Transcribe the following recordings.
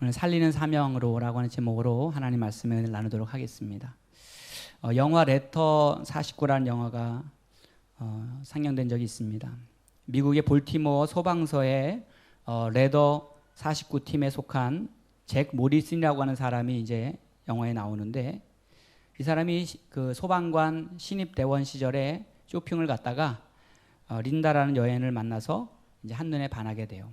오늘 살리는 사명으로라고 하는 제목으로 하나님 말씀을 나누도록 하겠습니다. 영화 레터 49라는 영화가 상영된 적이 있습니다. 미국의 볼티모어 소방서의 레더 49팀에 속한 잭 모리슨이라고 하는 사람이 이제 영화에 나오는데, 이 사람이 그 소방관 신입 대원 시절에 쇼핑을 갔다가 린다라는 여인을 만나서 이제 한눈에 반하게 돼요.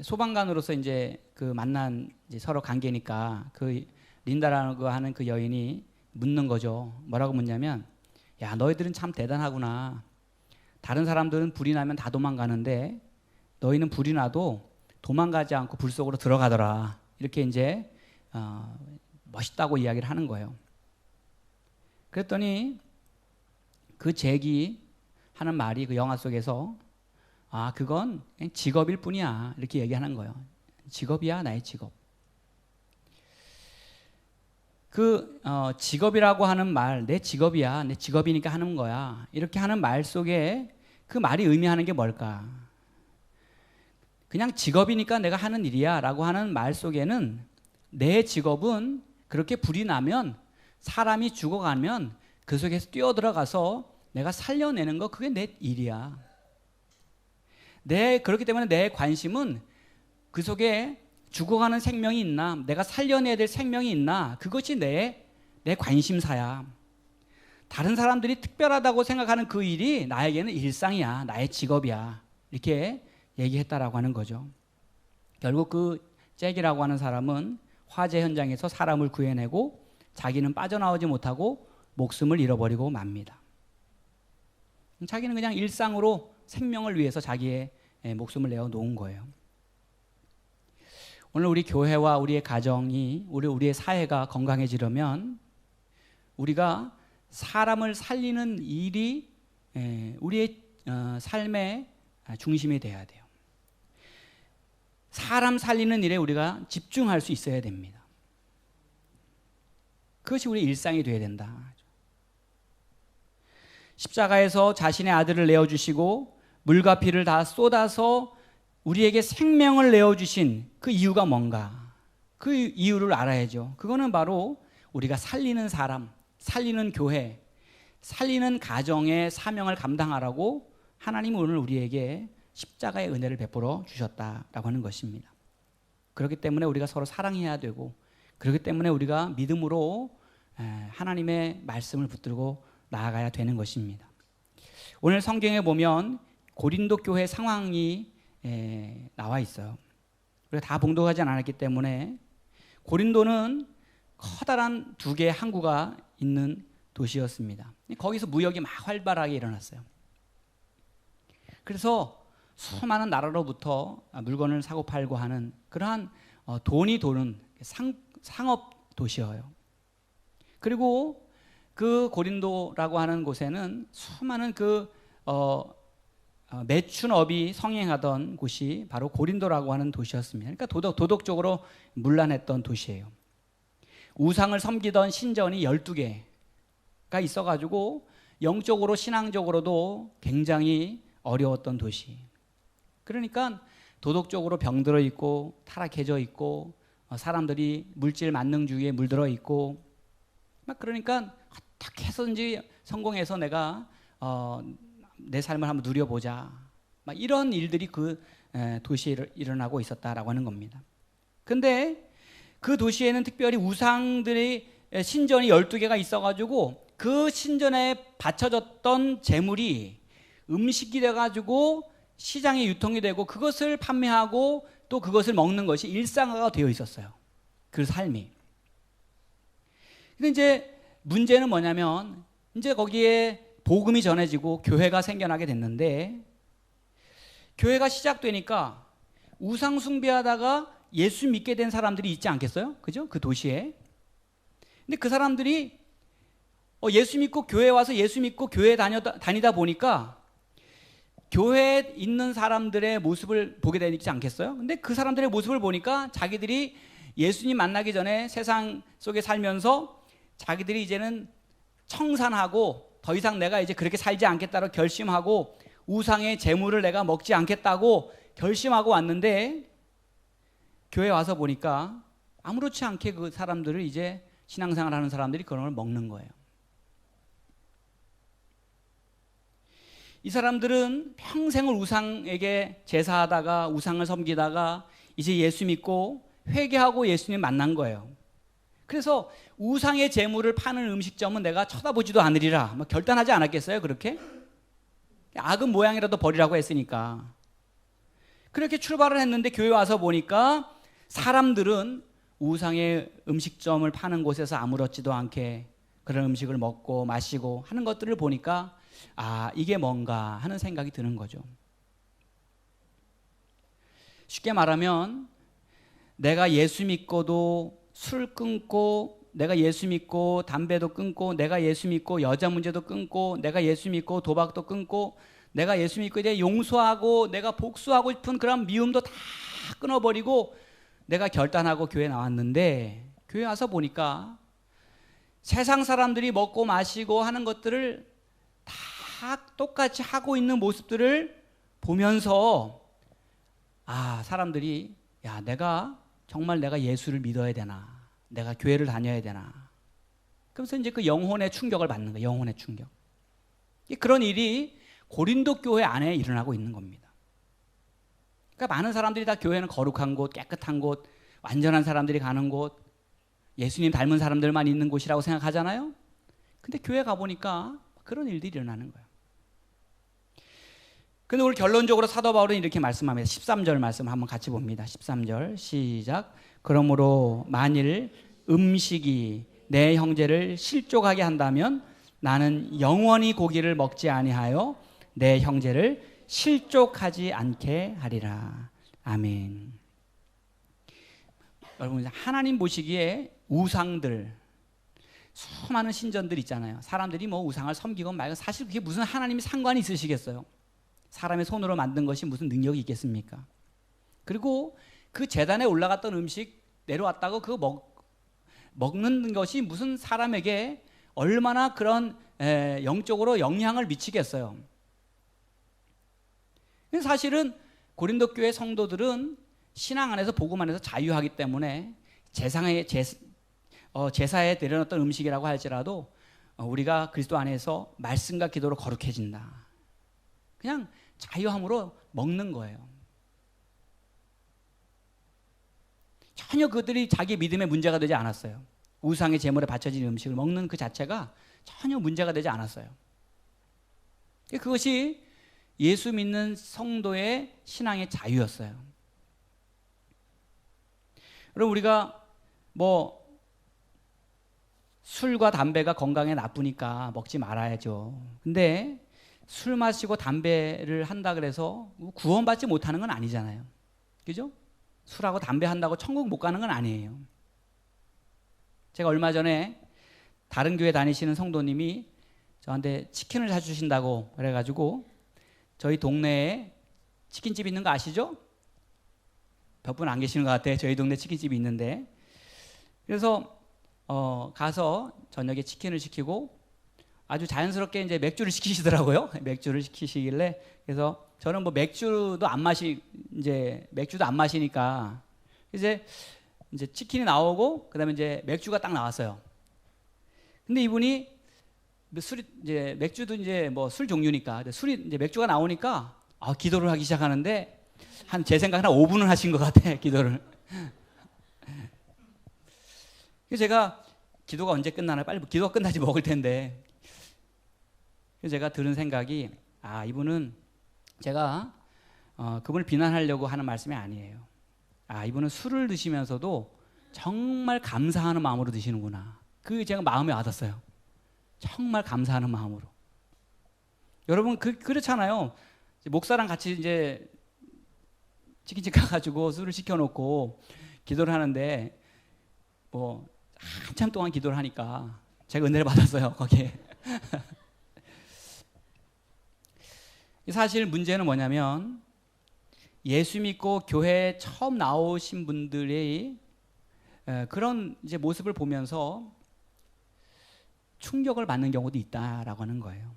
소방관으로서 이제 그 만난 이제 서로 관계니까 그 린다라는 거 하는 그 여인이 묻는 거죠. 뭐라고 묻냐면, 야, 너희들은 참 대단하구나. 다른 사람들은 불이 나면 다 도망가는데 너희는 불이 나도 도망가지 않고 불 속으로 들어가더라. 이렇게 이제 멋있다고 이야기를 하는 거예요. 그랬더니 그 잭이 하는 말이 그 영화 속에서, 그건 그냥 직업일 뿐이야, 이렇게 얘기하는 거예요. 직업이야, 나의 직업. 그 직업이라고 하는 말, 내 직업이야, 내 직업이니까 하는 거야, 이렇게 하는 말 속에 그 말이 의미하는 게 뭘까? 그냥 직업이니까 내가 하는 일이야 라고 하는 말 속에는 내 직업은 그렇게 불이 나면, 사람이 죽어가면 그 속에서 뛰어들어가서 내가 살려내는 거, 그게 내 일이야. 그렇기 때문에 내 관심은 그 속에 죽어가는 생명이 있나, 내가 살려내야 될 생명이 있나, 그것이 내 관심사야. 다른 사람들이 특별하다고 생각하는 그 일이 나에게는 일상이야, 나의 직업이야, 이렇게 얘기했다라고 하는 거죠. 결국 그 잭이라고 하는 사람은 화재 현장에서 사람을 구해내고 자기는 빠져나오지 못하고 목숨을 잃어버리고 맙니다. 자기는 그냥 일상으로 생명을 위해서 자기의 목숨을 내어 놓은 거예요. 오늘 우리 교회와 우리의 가정이, 우리의 사회가 건강해지려면 우리가 사람을 살리는 일이 우리의 삶의 중심이 돼야 돼요. 사람 살리는 일에 우리가 집중할 수 있어야 됩니다. 그것이 우리 일상이 되어야 된다. 십자가에서 자신의 아들을 내어주시고 물과 피를 다 쏟아서 우리에게 생명을 내어주신 그 이유가 뭔가, 그 이유를 알아야죠. 그거는 바로 우리가 살리는 사람, 살리는 교회, 살리는 가정의 사명을 감당하라고 하나님은 오늘 우리에게 십자가의 은혜를 베풀어 주셨다라고 하는 것입니다. 그렇기 때문에 우리가 서로 사랑해야 되고, 그렇기 때문에 우리가 믿음으로 하나님의 말씀을 붙들고 나아가야 되는 것입니다. 오늘 성경에 보면 고린도 교회 상황이 나와 있어요. 우리가 다 봉독하지 않았기 때문에, 고린도는 커다란 두 개의 항구가 있는 도시였습니다. 거기서 무역이 막 활발하게 일어났어요. 그래서 수많은 나라로부터 물건을 사고 팔고 하는 그러한 돈이 도는 상업 도시예요. 그리고 그 고린도라고 하는 곳에는 수많은 그 매춘업이 성행하던 곳이 바로 고린도라고 하는 도시였습니다. 그러니까 도덕적으로 문란했던 도시예요. 우상을 섬기던 신전이 12개가 있어가지고 영적으로 신앙적으로도 굉장히 어려웠던 도시. 그러니까 도덕적으로 병들어 있고 타락해져 있고 사람들이 물질 만능주의에 물들어 있고, 막 그러니까 어떻게 해서든지 성공해서 내가 내 삶을 한번 누려보자, 막 이런 일들이 그 도시에 일어나고 있었다라고 하는 겁니다. 근데 그 도시에는 특별히 우상들의 신전이 12개가 있어가지고 그 신전에 바쳐졌던 재물이 음식이 돼가지고 시장에 유통이 되고 그것을 판매하고 또 그것을 먹는 것이 일상화가 되어 있었어요, 그 삶이. 근데 이제 문제는 뭐냐면, 이제 거기에 복음이 전해지고 교회가 생겨나게 됐는데, 교회가 시작되니까 우상 숭배하다가 예수 믿게 된 사람들이 있지 않겠어요? 그죠? 그 도시에. 근데 그 사람들이 예수 믿고 교회 와서 예수 믿고 교회 다니다 보니까 교회에 있는 사람들의 모습을 보게 되지 않겠어요? 근데 그 사람들의 모습을 보니까 자기들이 예수님 만나기 전에 세상 속에 살면서 자기들이 이제는 청산하고 더 이상 내가 이제 그렇게 살지 않겠다고 결심하고 우상의 재물을 내가 먹지 않겠다고 결심하고 왔는데, 교회 와서 보니까 아무렇지 않게 그 사람들을 이제 신앙생활 하는 사람들이 그런 걸 먹는 거예요. 이 사람들은 평생을 우상에게 제사하다가 우상을 섬기다가 이제 예수 믿고 회개하고 예수님 만난 거예요. 그래서 우상의 제물을 파는 음식점은 내가 쳐다보지도 않으리라 뭐 결단하지 않았겠어요? 그렇게? 악은 모양이라도 버리라고 했으니까. 그렇게 출발을 했는데 교회 와서 보니까 사람들은 우상의 음식점을 파는 곳에서 아무렇지도 않게 그런 음식을 먹고 마시고 하는 것들을 보니까 아, 이게 뭔가 하는 생각이 드는 거죠. 쉽게 말하면 내가 예수 믿고도 술 끊고, 내가 예수 믿고 담배도 끊고, 내가 예수 믿고 여자 문제도 끊고, 내가 예수 믿고 도박도 끊고, 내가 예수 믿고 이제 용서하고 내가 복수하고 싶은 그런 미움도 다 끊어버리고 내가 결단하고 교회 나왔는데, 교회 와서 보니까 세상 사람들이 먹고 마시고 하는 것들을 다 똑같이 하고 있는 모습들을 보면서 아, 사람들이 야, 내가 정말 내가 예수를 믿어야 되나, 내가 교회를 다녀야 되나, 그러면서 이제 그 영혼의 충격을 받는 거예요. 영혼의 충격. 그런 일이 고린도 교회 안에 일어나고 있는 겁니다. 그러니까 많은 사람들이 다 교회는 거룩한 곳, 깨끗한 곳, 완전한 사람들이 가는 곳, 예수님 닮은 사람들만 있는 곳이라고 생각하잖아요. 근데 교회 가보니까 그런 일들이 일어나는 거예요. 근데 오늘 결론적으로 사도 바울은 이렇게 말씀합니다. 13절 말씀 한번 같이 봅니다. 13절 시작. 그러므로 만일 음식이 내 형제를 실족하게 한다면 나는 영원히 고기를 먹지 아니하여 내 형제를 실족하지 않게 하리라. 아멘. 여러분, 하나님 보시기에 우상들, 수많은 신전들 있잖아요. 사람들이 뭐 우상을 섬기건 말건 사실 그게 무슨 하나님이 상관이 있으시겠어요? 사람의 손으로 만든 것이 무슨 능력이 있겠습니까? 그리고 그 제단에 올라갔던 음식 내려왔다고 그거 먹는 것이 무슨 사람에게 얼마나 그런 영적으로 영향을 미치겠어요? 사실은 고린도 교회 성도들은 신앙 안에서 복음 안에서 자유하기 때문에 제사에 내려놓던 음식이라고 할지라도 우리가 그리스도 안에서 말씀과 기도로 거룩해진다. 그냥 자유함으로 먹는 거예요. 전혀 그들이 자기 믿음에 문제가 되지 않았어요. 우상의 제물에 바쳐진 음식을 먹는 그 자체가 전혀 문제가 되지 않았어요. 그것이 예수 믿는 성도의 신앙의 자유였어요. 그럼 우리가 뭐 술과 담배가 건강에 나쁘니까 먹지 말아야죠. 근데 술 마시고 담배를 한다 그래서 구원받지 못하는 건 아니잖아요. 그죠? 술하고 담배 한다고 천국 못 가는 건 아니에요. 제가 얼마 전에 다른 교회 다니시는 성도님이 저한테 치킨을 사주신다고 그래가지고 저희 동네에 치킨집 있는 거 아시죠? 몇 분 안 계시는 것 같아요. 저희 동네 치킨집이 있는데. 그래서 가서 저녁에 치킨을 시키고 아주 자연스럽게 이제 맥주를 시키시더라고요. 맥주를 시키시길래 그래서 저는 뭐 맥주도 안 마시니까 이제 치킨이 나오고 그다음에 이제 맥주가 딱 나왔어요. 근데 이분이 맥주도 이제 뭐 술 종류니까 이제 맥주가 나오니까 기도를 하기 시작하는데 제 생각에 한 5분은 하신 것 같아, 기도를. 그래서 제가 기도가 언제 끝나나, 빨리 기도가 끝나지 먹을 텐데. 그래서 제가 들은 생각이 이분은 제가 그분을 비난하려고 하는 말씀이 아니에요. 이분은 술을 드시면서도 정말 감사하는 마음으로 드시는구나. 그게 제가 마음에 와닿았어요. 정말 감사하는 마음으로. 여러분 그렇잖아요. 목사랑 같이 이제 치킨집 가가지고 술을 시켜놓고 기도를 하는데 뭐 한참 동안 기도를 하니까 제가 은혜를 받았어요, 거기에. 사실 문제는 뭐냐면 예수 믿고 교회에 처음 나오신 분들의 그런 이제 모습을 보면서 충격을 받는 경우도 있다라고 하는 거예요.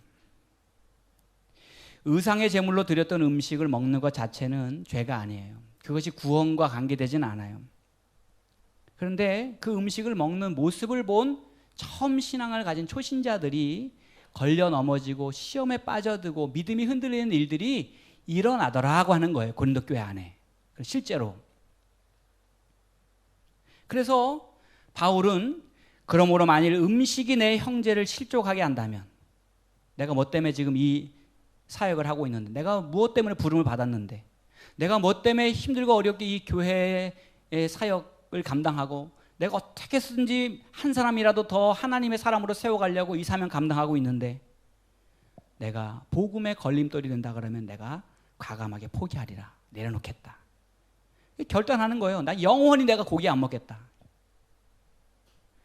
의상의 제물로 드렸던 음식을 먹는 것 자체는 죄가 아니에요. 그것이 구원과 관계되진 않아요. 그런데 그 음식을 먹는 모습을 본 처음 신앙을 가진 초신자들이 걸려 넘어지고 시험에 빠져들고 믿음이 흔들리는 일들이 일어나더라고 하는 거예요. 고린도 교회 안에. 실제로. 그래서 바울은 그러므로 만일 음식이 내 형제를 실족하게 한다면, 내가 뭐 때문에 지금 이 사역을 하고 있는데, 내가 무엇 때문에 부름을 받았는데, 내가 뭐 때문에 힘들고 어렵게 이 교회의 사역을 감당하고, 내가 어떻게 해서든지 한 사람이라도 더 하나님의 사람으로 세워가려고 이 사명 감당하고 있는데, 내가 복음의 걸림돌이 된다 그러면 내가 과감하게 포기하리라, 내려놓겠다. 결단하는 거예요. 나 영원히 내가 고기 안 먹겠다.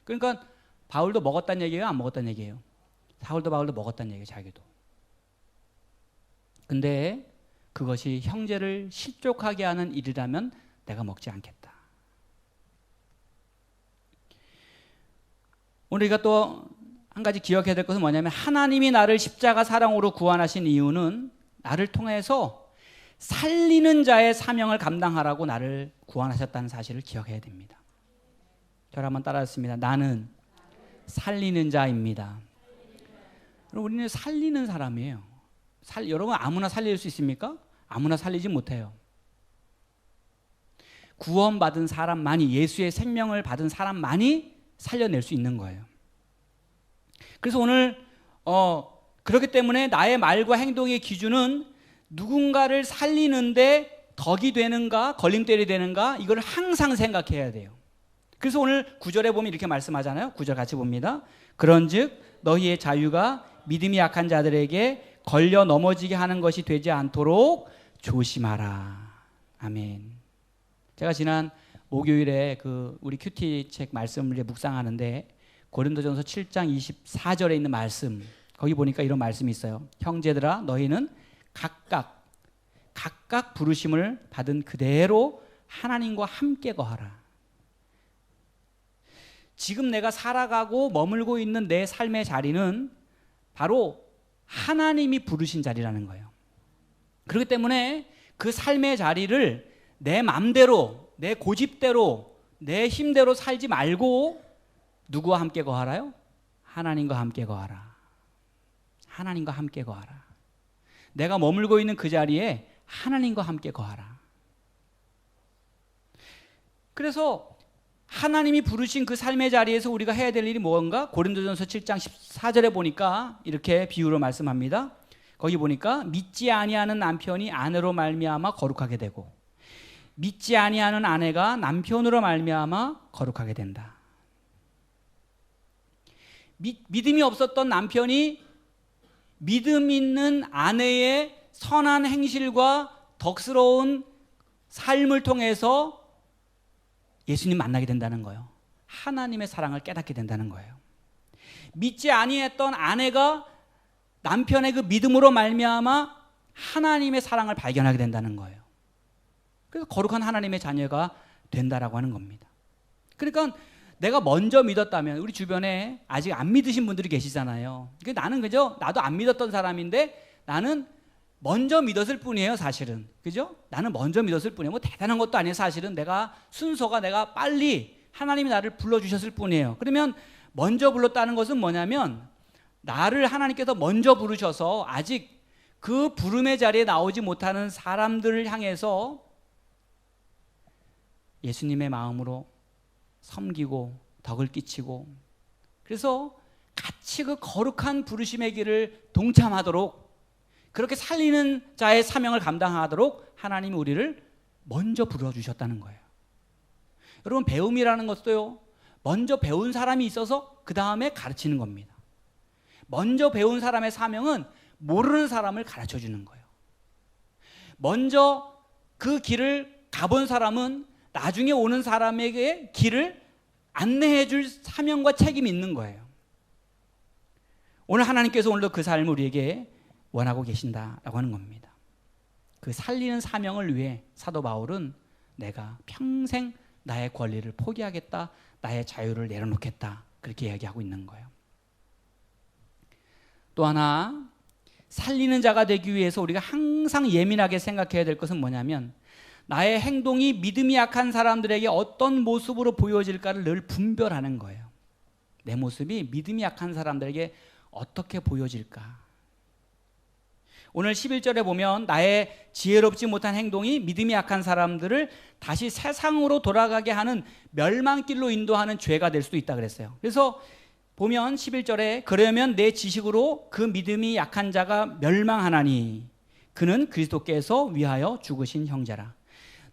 그러니까 바울도 먹었다는 얘기예요, 안 먹었다는 얘기예요? 바울도 먹었다는 얘기예요, 자기도. 근데 그것이 형제를 실족하게 하는 일이라면 내가 먹지 않겠다. 우리가 또 한 가지 기억해야 될 것은 뭐냐면, 하나님이 나를 십자가 사랑으로 구원하신 이유는 나를 통해서 살리는 자의 사명을 감당하라고 나를 구원하셨다는 사실을 기억해야 됩니다. 저를 한번 따라했습니다. 나는 살리는 자입니다. 우리는 살리는 사람이에요. 여러분 아무나 살릴 수 있습니까? 아무나 살리지 못해요. 구원받은 사람만이, 예수의 생명을 받은 사람만이 살려낼 수 있는 거예요. 그래서 오늘 그렇기 때문에 나의 말과 행동의 기준은 누군가를 살리는데 덕이 되는가 걸림돌이 되는가, 이걸 항상 생각해야 돼요. 그래서 오늘 9절에 보면 이렇게 말씀하잖아요. 9절 같이 봅니다. 그런즉 너희의 자유가 믿음이 약한 자들에게 걸려 넘어지게 하는 것이 되지 않도록 조심하라. 아멘. 제가 지난 목요일에 우리 큐티 책 말씀을 묵상하는데, 고린도전서 7장 24절에 있는 말씀, 거기 보니까 이런 말씀이 있어요. 형제들아 너희는 각각 부르심을 받은 그대로 하나님과 함께 거하라. 지금 내가 살아가고 머물고 있는 내 삶의 자리는 바로 하나님이 부르신 자리라는 거예요. 그렇기 때문에 그 삶의 자리를 내 맘대로, 내 고집대로, 내 힘대로 살지 말고 누구와 함께 거하라요? 하나님과 함께 거하라. 하나님과 함께 거하라. 내가 머물고 있는 그 자리에 하나님과 함께 거하라. 그래서 하나님이 부르신 그 삶의 자리에서 우리가 해야 될 일이 뭔가? 고린도전서 7장 14절에 보니까 이렇게 비유로 말씀합니다. 거기 보니까 믿지 아니하는 남편이 아내로 말미암아 거룩하게 되고, 믿지 아니하는 아내가 남편으로 말미암아 거룩하게 된다. 믿음이 없었던 남편이 믿음 있는 아내의 선한 행실과 덕스러운 삶을 통해서 예수님 만나게 된다는 거예요. 하나님의 사랑을 깨닫게 된다는 거예요. 믿지 아니했던 아내가 남편의 그 믿음으로 말미암아 하나님의 사랑을 발견하게 된다는 거예요. 그래서 거룩한 하나님의 자녀가 된다라고 하는 겁니다. 그러니까 내가 먼저 믿었다면, 우리 주변에 아직 안 믿으신 분들이 계시잖아요. 나는 나도 안 믿었던 사람인데 나는 먼저 믿었을 뿐이에요, 사실은. 그죠? 나는 먼저 믿었을 뿐이에요. 뭐 대단한 것도 아니에요, 사실은. 내가 빨리 하나님이 나를 불러주셨을 뿐이에요. 그러면 먼저 불렀다는 것은 뭐냐면, 나를 하나님께서 먼저 부르셔서 아직 그 부름의 자리에 나오지 못하는 사람들을 향해서 예수님의 마음으로 섬기고 덕을 끼치고, 그래서 같이 그 거룩한 부르심의 길을 동참하도록, 그렇게 살리는 자의 사명을 감당하도록 하나님이 우리를 먼저 불러주셨다는 거예요. 여러분, 배움이라는 것도요, 먼저 배운 사람이 있어서 그 다음에 가르치는 겁니다. 먼저 배운 사람의 사명은 모르는 사람을 가르쳐 주는 거예요. 먼저 그 길을 가본 사람은 나중에 오는 사람에게 길을 안내해 줄 사명과 책임이 있는 거예요. 오늘 하나님께서 오늘도 그 삶을 우리에게 원하고 계신다라고 하는 겁니다. 그 살리는 사명을 위해 사도 바울은 내가 평생 나의 권리를 포기하겠다, 나의 자유를 내려놓겠다, 그렇게 이야기하고 있는 거예요. 또 하나, 살리는 자가 되기 위해서 우리가 항상 예민하게 생각해야 될 것은 뭐냐면, 나의 행동이 믿음이 약한 사람들에게 어떤 모습으로 보여질까를 늘 분별하는 거예요. 내 모습이 믿음이 약한 사람들에게 어떻게 보여질까? 오늘 11절에 보면 나의 지혜롭지 못한 행동이 믿음이 약한 사람들을 다시 세상으로 돌아가게 하는 멸망길로 인도하는 죄가 될 수도 있다 그랬어요. 그래서 보면 11절에 그러면 내 지식으로 그 믿음이 약한 자가 멸망하나니 그는 그리스도께서 위하여 죽으신 형제라.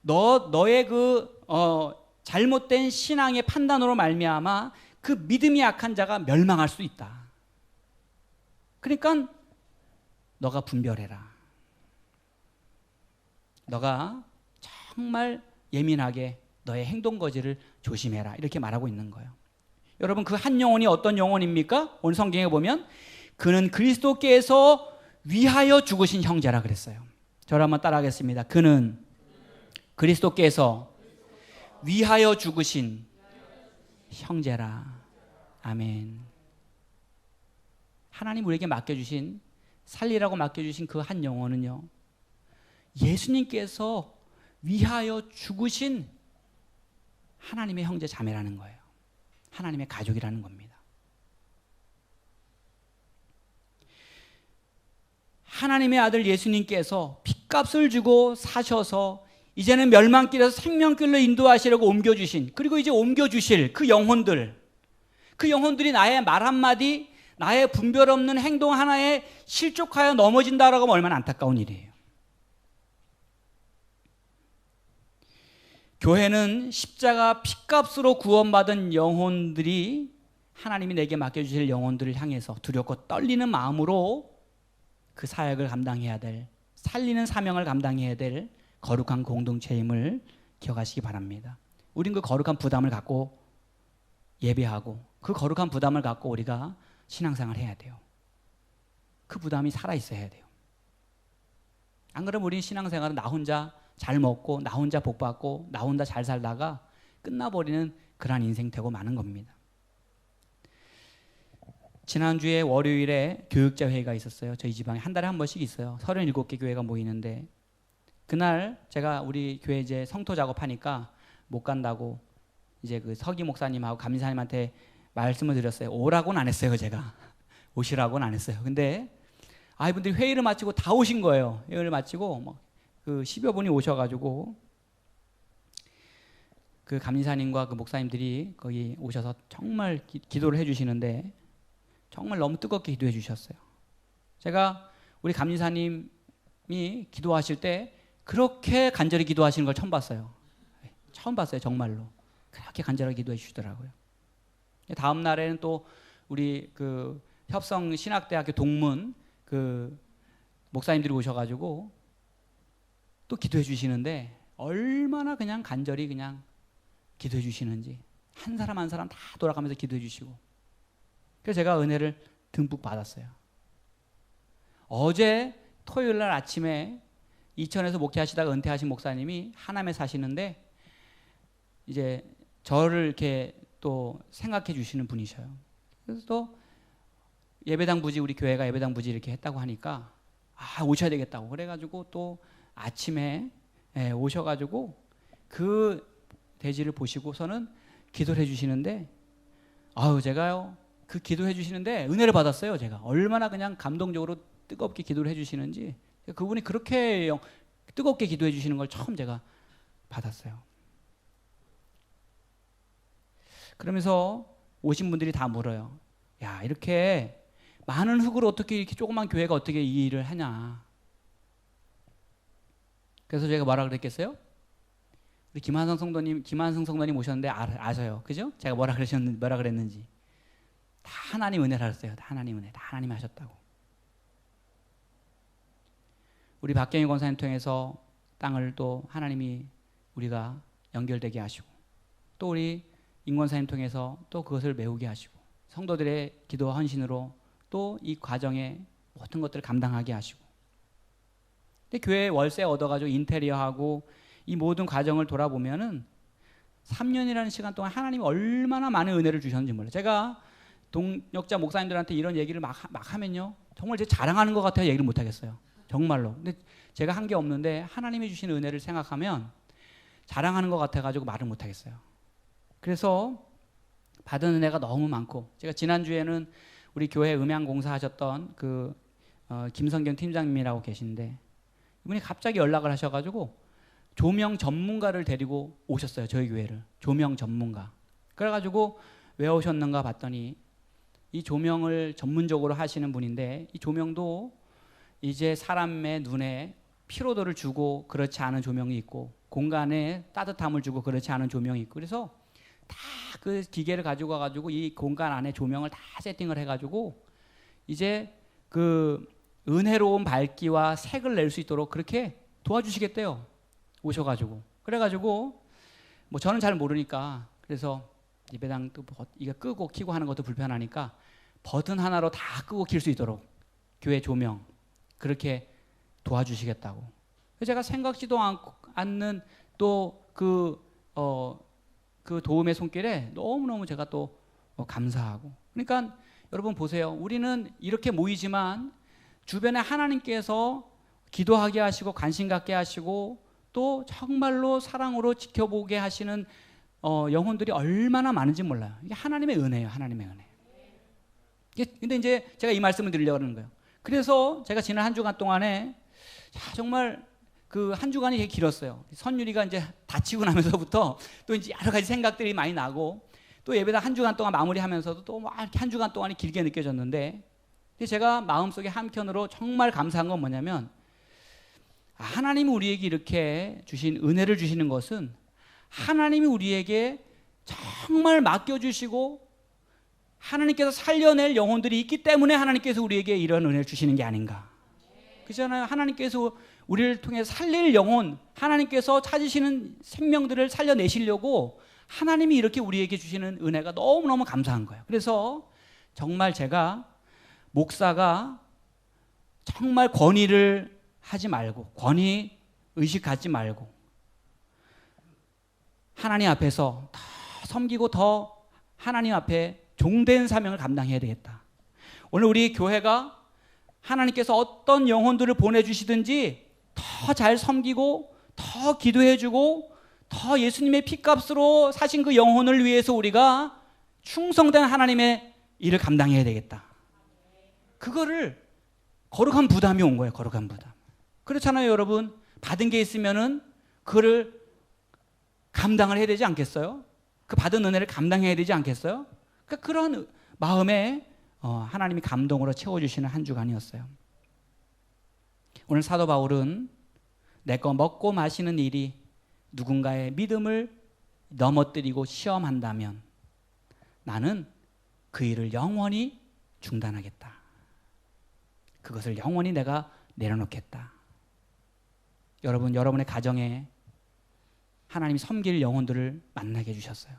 너의 잘못된 신앙의 판단으로 말미암아 그 믿음이 약한 자가 멸망할 수 있다. 그러니까 너가 분별해라. 너가 정말 예민하게 너의 행동 거지를 조심해라. 이렇게 말하고 있는 거예요. 여러분, 그 한 영혼이 어떤 영혼입니까? 오늘 성경에 보면 그는 그리스도께서 위하여 죽으신 형제라 그랬어요. 저를 한번 따라하겠습니다. 그는 그리스도께서 위하여 죽으신 형제라. 아멘. 하나님 우리에게 맡겨주신, 살리라고 맡겨주신 그 한 영혼은요, 예수님께서 위하여 죽으신 하나님의 형제 자매라는 거예요. 하나님의 가족이라는 겁니다. 하나님의 아들 예수님께서 핏값을 주고 사셔서 이제는 멸망길에서 생명길로 인도하시려고 옮겨주신, 그리고 이제 옮겨주실 그 영혼들이 나의 말 한마디, 나의 분별 없는 행동 하나에 실족하여 넘어진다라고 하면 얼마나 안타까운 일이에요. 교회는 십자가 핏값으로 구원받은 영혼들이 하나님이 내게 맡겨주실 영혼들을 향해서 두렵고 떨리는 마음으로 그 사역을 감당해야 될, 살리는 사명을 감당해야 될 거룩한 공동체임을 기억하시기 바랍니다. 우린 그 거룩한 부담을 갖고 예배하고 그 거룩한 부담을 갖고 우리가 신앙생활을 해야 돼요. 그 부담이 살아있어야 돼요. 안 그러면 우린 신앙생활은 나 혼자 잘 먹고 나 혼자 복받고 나 혼자 잘 살다가 끝나버리는 그러한 인생 되고 마는 겁니다. 지난주에 월요일에 교육자 회의가 있었어요. 저희 지방에 한 달에 한 번씩 있어요. 37개 교회가 모이는데 그날 제가 우리 교회 이제 성토 작업하니까 못 간다고 이제 그 서기 목사님하고 감리사님한테 말씀을 드렸어요. 오라고는 안 했어요, 제가. 오시라고는 안 했어요. 근데 이분들이 회의를 마치고 다 오신 거예요. 회의를 마치고 그 10여 분이 오셔가지고 그 감리사님과 그 목사님들이 거기 오셔서 정말 기도를 해주시는데 정말 너무 뜨겁게 기도해 주셨어요. 제가 우리 감리사님이 기도하실 때 그렇게 간절히 기도하시는 걸 처음 봤어요. 처음 봤어요, 정말로. 그렇게 간절하게 기도해 주시더라고요. 다음 날에는 또 우리 그 협성 신학대학교 동문 그 목사님들이 오셔가지고 또 기도해 주시는데 얼마나 그냥 간절히 그냥 기도해 주시는지 한 사람 한 사람 다 돌아가면서 기도해 주시고 그래서 제가 은혜를 듬뿍 받았어요. 어제 토요일 날 아침에 이천에서 목회하시다가 은퇴하신 목사님이 하남에 사시는데 이제 저를 이렇게 또 생각해 주시는 분이셔요. 그래서 또 예배당 부지, 우리 교회가 예배당 부지 이렇게 했다고 하니까 오셔야 되겠다고 그래가지고 또 아침에 오셔가지고 그 대지를 보시고서는 기도를 해주시는데 제가요 그 기도해 주시는데 은혜를 받았어요. 제가 얼마나 그냥 감동적으로 뜨겁게 기도를 해주시는지 그분이 그렇게 뜨겁게 기도해 주시는 걸 처음 제가 받았어요. 그러면서 오신 분들이 다 물어요. 야, 이렇게 많은 흙으로 어떻게 이렇게 조그만 교회가 어떻게 이 일을 하냐. 그래서 제가 뭐라 그랬겠어요? 우리 김한성 성도님 오셨는데 아셔요. 그죠? 제가 뭐라 그랬는지. 다 하나님 은혜를 하셨어요. 다 하나님 은혜. 다 하나님 하셨다고. 우리 박경희 권사님 통해서 땅을 또 하나님이 우리가 연결되게 하시고 또 우리 임 권사님 통해서 또 그것을 메우게 하시고 성도들의 기도와 헌신으로 또 이 과정에 모든 것들을 감당하게 하시고 근데 교회 월세 얻어가지고 인테리어하고 이 모든 과정을 돌아보면은 3년이라는 시간 동안 하나님이 얼마나 많은 은혜를 주셨는지 몰라요. 제가 동역자 목사님들한테 이런 얘기를 막 하면요 정말 제가 자랑하는 것 같아요. 얘기를 못 하겠어요. 정말로. 근데 제가 한 게 없는데 하나님이 주신 은혜를 생각하면 자랑하는 것 같아가지고 말을 못하겠어요. 그래서 받은 은혜가 너무 많고, 제가 지난주에는 우리 교회 음향 공사하셨던 김성경 팀장님이라고 계신데, 이분이 갑자기 연락을 하셔가지고 조명 전문가를 데리고 오셨어요. 저희 교회를. 조명 전문가. 그래가지고 왜 오셨는가 봤더니 이 조명을 전문적으로 하시는 분인데, 이 조명도 이제 사람의 눈에 피로도를 주고 그렇지 않은 조명이 있고, 공간에 따뜻함을 주고 그렇지 않은 조명이 있고, 그래서 다 그 기계를 가지고 와가지고 이 공간 안에 조명을 다 세팅을 해가지고 이제 그 은혜로운 밝기와 색을 낼 수 있도록 그렇게 도와주시겠대요. 오셔가지고. 그래가지고 뭐 저는 잘 모르니까, 그래서 예배당 또 이거 끄고 켜고 하는 것도 불편하니까 버튼 하나로 다 끄고 킬 수 있도록 교회 조명 그렇게 도와주시겠다고. 제가 생각지도 않는 또 그 도움의 손길에 너무너무 제가 또 감사하고. 그러니까 여러분 보세요. 우리는 이렇게 모이지만 주변에 하나님께서 기도하게 하시고 관심 갖게 하시고 또 정말로 사랑으로 지켜보게 하시는 영혼들이 얼마나 많은지 몰라요. 이게 하나님의 은혜예요. 하나님의 은혜. 근데 이제 제가 이 말씀을 드리려고 하는 거예요. 그래서 제가 지난 한 주간 동안에 정말 그 한 주간이 되게 길었어요. 선율이가 이제 다치고 나면서부터 또 이제 여러 가지 생각들이 많이 나고, 또 예배당 한 주간 동안 마무리하면서도 또 막 이렇게 한 주간 동안이 길게 느껴졌는데, 제가 마음속에 한켠으로 정말 감사한 건 뭐냐면, 하나님이 우리에게 이렇게 주신 은혜를 주시는 것은 하나님이 우리에게 정말 맡겨주시고 하나님께서 살려낼 영혼들이 있기 때문에 하나님께서 우리에게 이런 은혜를 주시는 게 아닌가. 그렇잖아요. 하나님께서 우리를 통해 살릴 영혼, 하나님께서 찾으시는 생명들을 살려내시려고 하나님이 이렇게 우리에게 주시는 은혜가 너무너무 감사한 거예요. 그래서 정말 제가 목사가 정말 권위를 하지 말고, 권위 의식 갖지 말고 하나님 앞에서 더 섬기고 더 하나님 앞에 종된 사명을 감당해야 되겠다. 오늘 우리 교회가 하나님께서 어떤 영혼들을 보내주시든지 더 잘 섬기고 더 기도해주고 더 예수님의 피값으로 사신 그 영혼을 위해서 우리가 충성된 하나님의 일을 감당해야 되겠다. 그거를 거룩한 부담이 온 거예요. 거룩한 부담. 그렇잖아요, 여러분. 받은 게 있으면은 그거를 감당을 해야 되지 않겠어요? 그 받은 은혜를 감당해야 되지 않겠어요? 그러니까 그런 마음에 하나님이 감동으로 채워주시는 한 주간이었어요. 오늘 사도 바울은 내 거 먹고 마시는 일이 누군가의 믿음을 넘어뜨리고 시험한다면 나는 그 일을 영원히 중단하겠다. 그것을 영원히 내가 내려놓겠다. 여러분, 여러분의 가정에 하나님이 섬길 영혼들을 만나게 해주셨어요.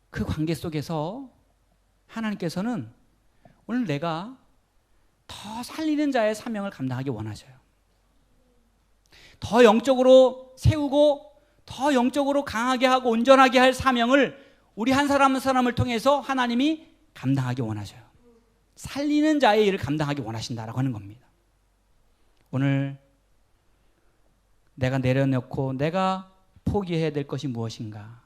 그 관계 속에서 하나님께서는 오늘 내가 더 살리는 자의 사명을 감당하기 원하셔요. 더 영적으로 세우고 더 영적으로 강하게 하고 온전하게 할 사명을 우리 한 사람 한 사람을 통해서 하나님이 감당하기 원하셔요. 살리는 자의 일을 감당하기 원하신다라고 하는 겁니다. 오늘 내가 내려놓고 내가 포기해야 될 것이 무엇인가?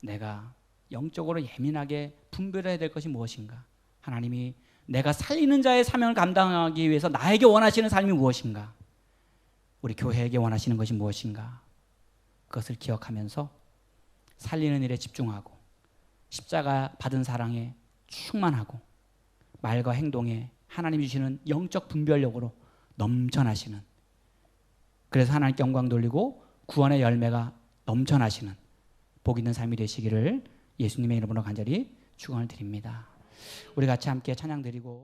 내가 영적으로 예민하게 분별해야 될 것이 무엇인가? 하나님이 내가 살리는 자의 사명을 감당하기 위해서 나에게 원하시는 삶이 무엇인가? 우리 교회에게 원하시는 것이 무엇인가? 그것을 기억하면서 살리는 일에 집중하고 십자가 받은 사랑에 충만하고 말과 행동에 하나님이 주시는 영적 분별력으로 넘쳐나시는, 그래서 하나님께 영광 돌리고 구원의 열매가 넘쳐나시는 복 있는 삶이 되시기를 예수님의 이름으로 간절히 축원을 드립니다. 우리 같이 함께 찬양 드리고